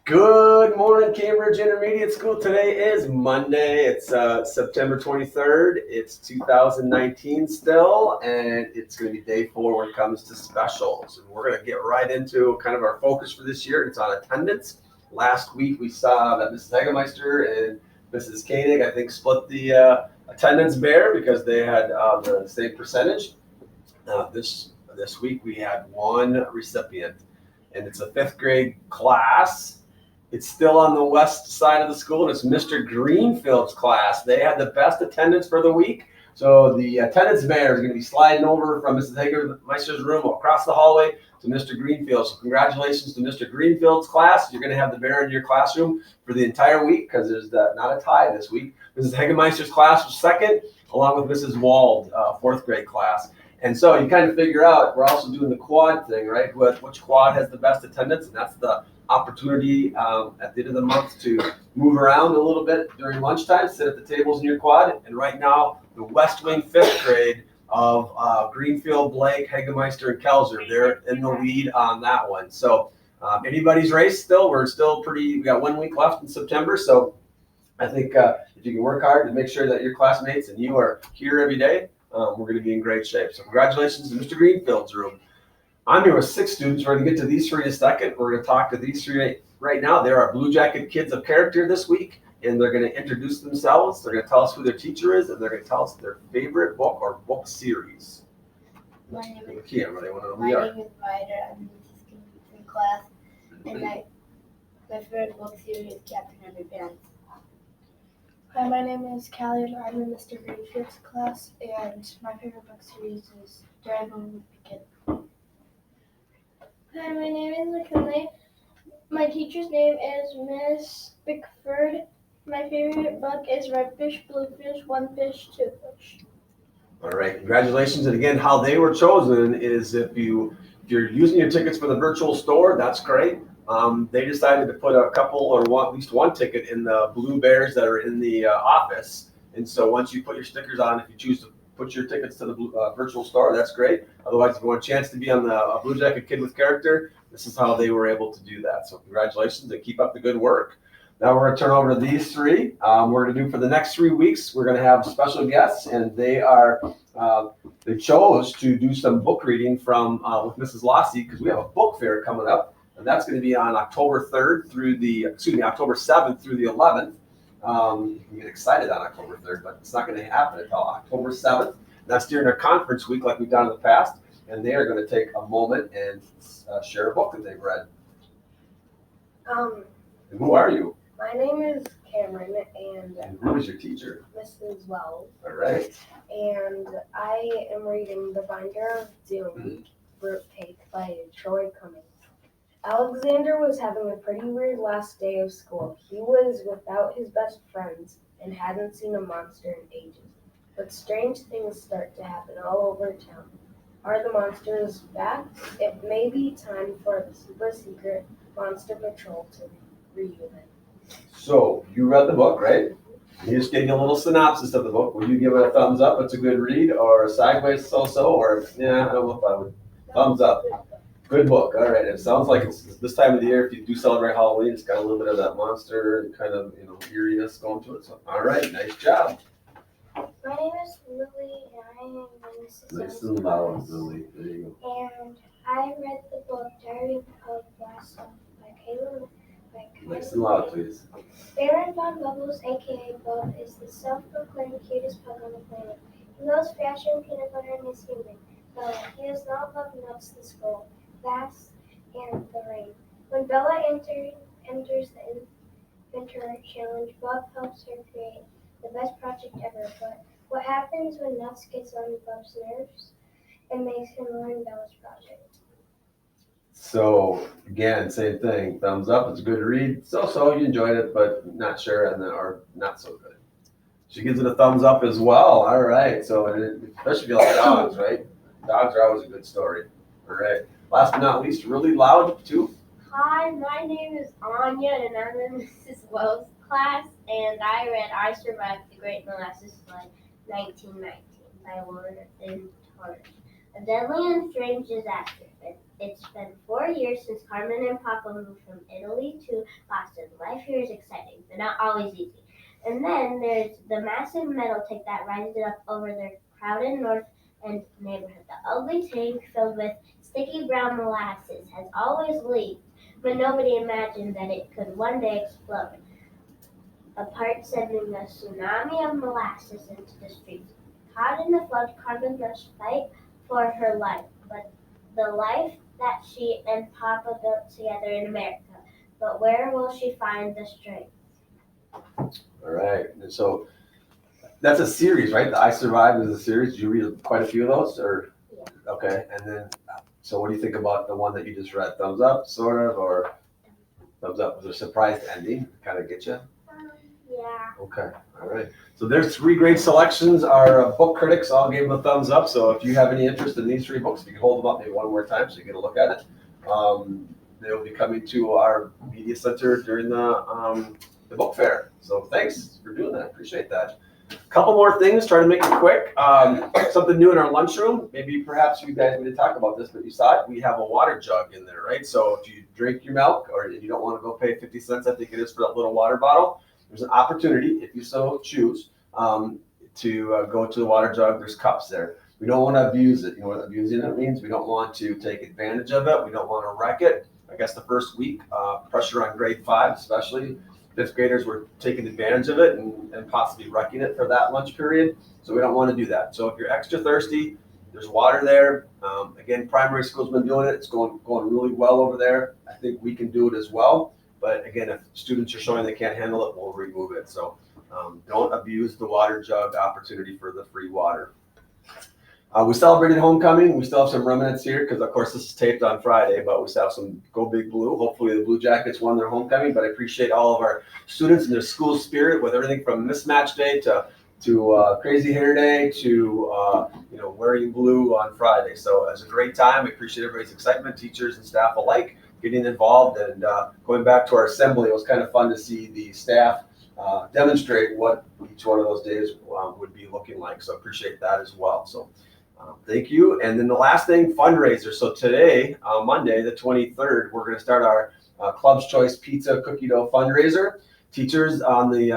Good morning, Cambridge Intermediate School. Today is Monday. It's September 23rd. It's 2019 still, and it's going to be day 4 when it comes to specials. And we're going to get right into kind of our focus for this year. It's on attendance. Last week we saw that Mrs. Hagemeister and Mrs. Koenig, I think, split the attendance bear because they had the same percentage. This week we had one recipient, and it's a 5th grade class. It's still on the west side of the school, and it's Mr. Greenfield's class. They had the best attendance for the week. So the attendance bear is going to be sliding over from Mrs. Hagermeister's room across the hallway to Mr. Greenfield. So congratulations to Mr. Greenfield's class. You're going to have the bear in your classroom for the entire week because there's not a tie this week. Mrs. Hagemeister's class was second, along with Mrs. Wald, 4th grade class. And so you kind of figure out, we're also doing the quad thing, right? Which quad has the best attendance, and that's the opportunity at the end of the month to move around a little bit during lunchtime, sit at the tables in your quad. And right now, the West Wing 5th grade of Greenfield, Blake, Hagemeister, and Kelzer, they're in the lead on that one. So anybody's race still. We got 1 week left in September. So I think if you can work hard to make sure that your classmates and you are here every day, we're going to be in great shape. So congratulations to Mr. Greenfield's room. I'm here with 6 students. We're going to get to these 3 in a second. We're going to talk to these 3 right now. They're our Blue Jacket Kids of Character this week, and they're going to introduce themselves. They're going to tell us who their teacher is, and they're going to tell us their favorite book or book series. My name is Ryder. I'm in the 6th grade class, and my favorite book series is Captain Underpants. Hi, my name is Callie, and I'm in Mr. Greenfield's class, and my favorite book series is Dragon Begin. Hi, my name is McKinley. My teacher's name is Miss Bickford. My favorite book is Red Fish, Blue Fish, One Fish, Two Fish. All right, congratulations. And again, how they were chosen is if you're using your tickets for the virtual store, that's great. They decided to put a couple or at least one ticket in the blue bears that are in the office. And so once you put your stickers on, if you choose to put your tickets to the virtual store, that's great. Otherwise, if you want a chance to be on the Blue Jacket Kid with Character, this is how they were able to do that. So congratulations and keep up the good work. Now we're going to turn over to these 3. We're going to do for the next 3 weeks, we're going to have special guests, and they chose to do some book reading from with Mrs. Lossie because we have a book fair coming up. And that's going to be on October 7th through the 11th. You can get excited on October 3rd, but it's not going to happen until October 7th. That's during our conference week like we've done in the past. And they are going to take a moment and share a book that they've read. And who are you? My name is Cameron, And who is your teacher? Mrs. Wells, All right. and I am reading The Binder of Doom, Fruit Cake by Troy Cummings. Alexander was having a pretty weird last day of school. He was without his best friends and hadn't seen a monster in ages. But strange things start to happen all over town. Are the monsters back? It may be time for the super secret monster patrol to reunite. So you read the book, right? You just gave you a little synopsis of the book. Would you give it a thumbs up? It's a good read, or a sideways so-so, or I don't know if I would. Thumbs up. Good book. All right. It sounds like it's this time of the year. If you do celebrate Halloween, it's got a little bit of that monster and kind of eeriness going to it. So, all right. Nice job. My name is Lily, and I am in Mrs. Nice and loud, Lily. There you go. And I read the book Diary of Blast by Caleb. go. Nice and loud, please. Baron Von Bubbles, aka Bub, is the self-proclaimed cutest pug on the planet. He loves fashion, peanut butter, and his human. Bella. He does not love Nuts the Skull, Vast, and the Rain. When Bella enters the Inventor Challenge, Bub helps her create the best project ever. But what happens when Nuts gets on Bub's nerves? It makes him ruin Bella's project. So again, same thing. Thumbs up. It's a good read. So you enjoyed it, but not sure, or not so good. She gives it a thumbs up as well. All right. So especially if you like dogs, right? Dogs are always a good story. All right. Last but not least, really loud too. Hi, my name is Anya, and I'm in Mrs. Wells' class, and I read I Survived the Great Molasses Flood, 1919, by Lauren and Torres. A deadly and strange disaster It's been 4 years since Carmen and Papa moved from Italy to Boston. Life here is exciting, but not always easy. And then there's the massive metal tank that rises up over their crowded North End neighborhood. The ugly tank filled with sticky brown molasses has always leaked, but nobody imagined that it could one day explode, apart sending a tsunami of molasses into the streets. Caught in the flood, Carmen must fight for her life, but the life that she and Papa built together in America. But where will she find the strength? All right. And so that's a series, right? The I Survived is a series. Did you read quite a few of those? Or Yeah. Okay. And then, so what do you think about the one that you just read? Thumbs up, sort of, or thumbs up? Was there a surprise ending? Kind of get you? Yeah. Okay. All right. So there's 3 great selections. Our book critics all gave them a thumbs up. So if you have any interest in these 3 books, if you can hold them up maybe one more time so you get a look at it. They'll be coming to our media center during the book fair. So thanks for doing that. Appreciate that. Couple more things, try to make it quick. Something new in our lunchroom. Maybe perhaps you guys didn't talk about this, but you saw it. We have a water jug in there, right? So if you drink your milk or you don't want to go pay 50 cents, I think it is, for that little water bottle, there's an opportunity, if you so choose, to go to the water jug. There's cups there. We don't want to abuse it. You know what abusing it means? We don't want to take advantage of it. We don't want to wreck it. I guess the first week, pressure on grade 5, especially 5th graders, were taking advantage of it and possibly wrecking it for that lunch period. So we don't want to do that. So if you're extra thirsty, there's water there. Again, primary school's been doing it. It's going really well over there. I think we can do it as well. But again, if students are showing they can't handle it, we'll remove it. So don't abuse the water jug opportunity for the free water. We celebrated homecoming. We still have some remnants here because, of course, this is taped on Friday, but we still have some Go Big Blue. Hopefully the Blue Jackets won their homecoming, but I appreciate all of our students and their school spirit with everything from Mismatch Day to Crazy Hair Day to wearing blue on Friday. So it was a great time. I appreciate everybody's excitement, teachers and staff alike, getting involved. And going back to our assembly, it was kind of fun to see the staff demonstrate what each one of those days would be looking like. So I appreciate that as well. So thank you. And then the last thing, fundraiser. So today, Monday, the 23rd, we're going to start our Club's Choice Pizza Cookie Dough fundraiser. Teachers on the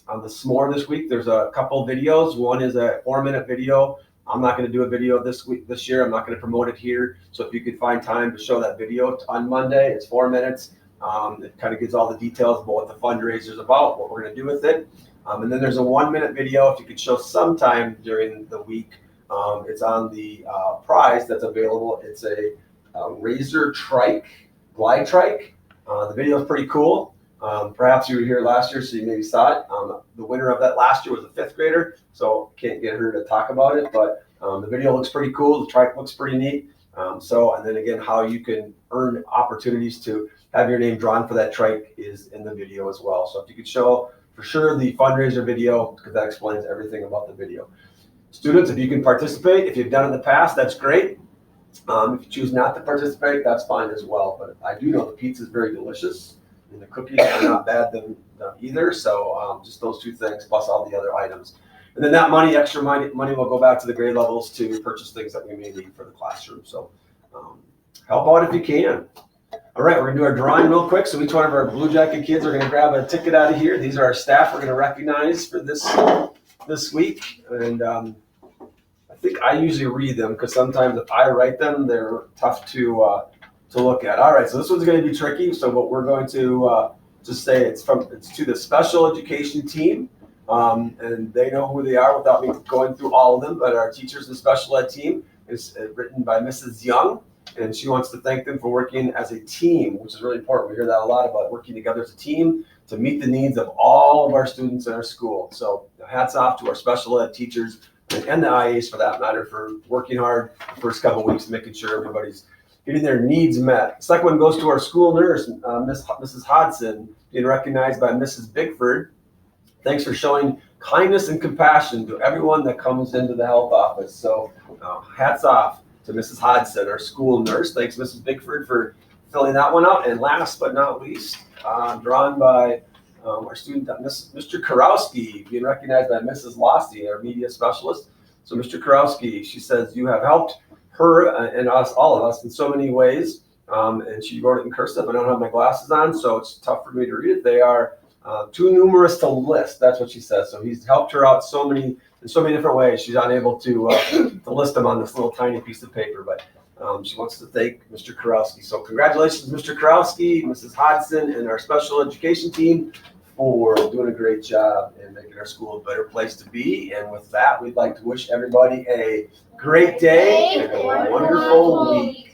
s'more this week, there's a couple videos. One is a 4-minute video. I'm not going to do a video this year. I'm not going to promote it here. So if you could find time to show that video on Monday, it's 4 minutes. It kind of gives all the details about what the fundraiser is about, what we're going to do with it. And then there's a 1-minute video if you could show sometime during the week. It's on the prize that's available. It's a Razor Trike, glide trike. The video is pretty cool. Perhaps you were here last year, so you maybe saw it. The winner of that last year was a 5th grader, so can't get her to talk about it, but the video looks pretty cool. The trike looks pretty neat. And then again, how you can earn opportunities to have your name drawn for that trike is in the video as well. So if you could show for sure the fundraiser video, because that explains everything about the video. Students, if you can participate, if you've done it in the past, that's great. If you choose not to participate, that's fine as well. But I do know the pizza is very delicious, and the cookies are not bad them either. So just those 2 things plus all the other items. And then that money, extra money will go back to the grade levels to purchase things that we may need for the classroom. So help out if you can. All right, we're going to do our drawing real quick. So each one of our Blue Jacket kids are going to grab a ticket out of here. These are our staff we're going to recognize for this week. And I think I usually read them because sometimes if I write them, they're tough to look at. All right, so this one's going to be tricky. So what we're going to just say it's to the special education team. And they know who they are without me going through all of them, but our teachers and special ed team is written by Mrs. Young, and she wants to thank them for working as a team, which is really important. We hear that a lot about working together as a team to meet the needs of all of our students in our school. So hats off to our special ed teachers and the IAs for that matter for working hard the first couple of weeks, making sure everybody's getting their needs met. The second one goes to our school nurse, Mrs. Hodson, being recognized by Mrs. Bigford. Thanks for showing kindness and compassion to everyone that comes into the health office. So hats off to Mrs. Hodson, our school nurse. Thanks, Mrs. Bigford, for filling that one out. And last but not least, drawn by our student, Mr. Karowski, being recognized by Mrs. Losty, our media specialist. So Mr. Karowski, she says, you have helped her and us, all of us, in so many ways. And she wrote it in cursive. I don't have my glasses on, so it's tough for me to read it. They are too numerous to list. That's what she says. So he's helped her out in so many different ways. She's unable to list them on this little tiny piece of paper, but she wants to thank Mr. Kurowski. So congratulations, Mr. Kurowski, Mrs. Hodson, and our special education team for doing a great job and making our school a better place to be. And with that, we'd like to wish everybody a great day and a wonderful week.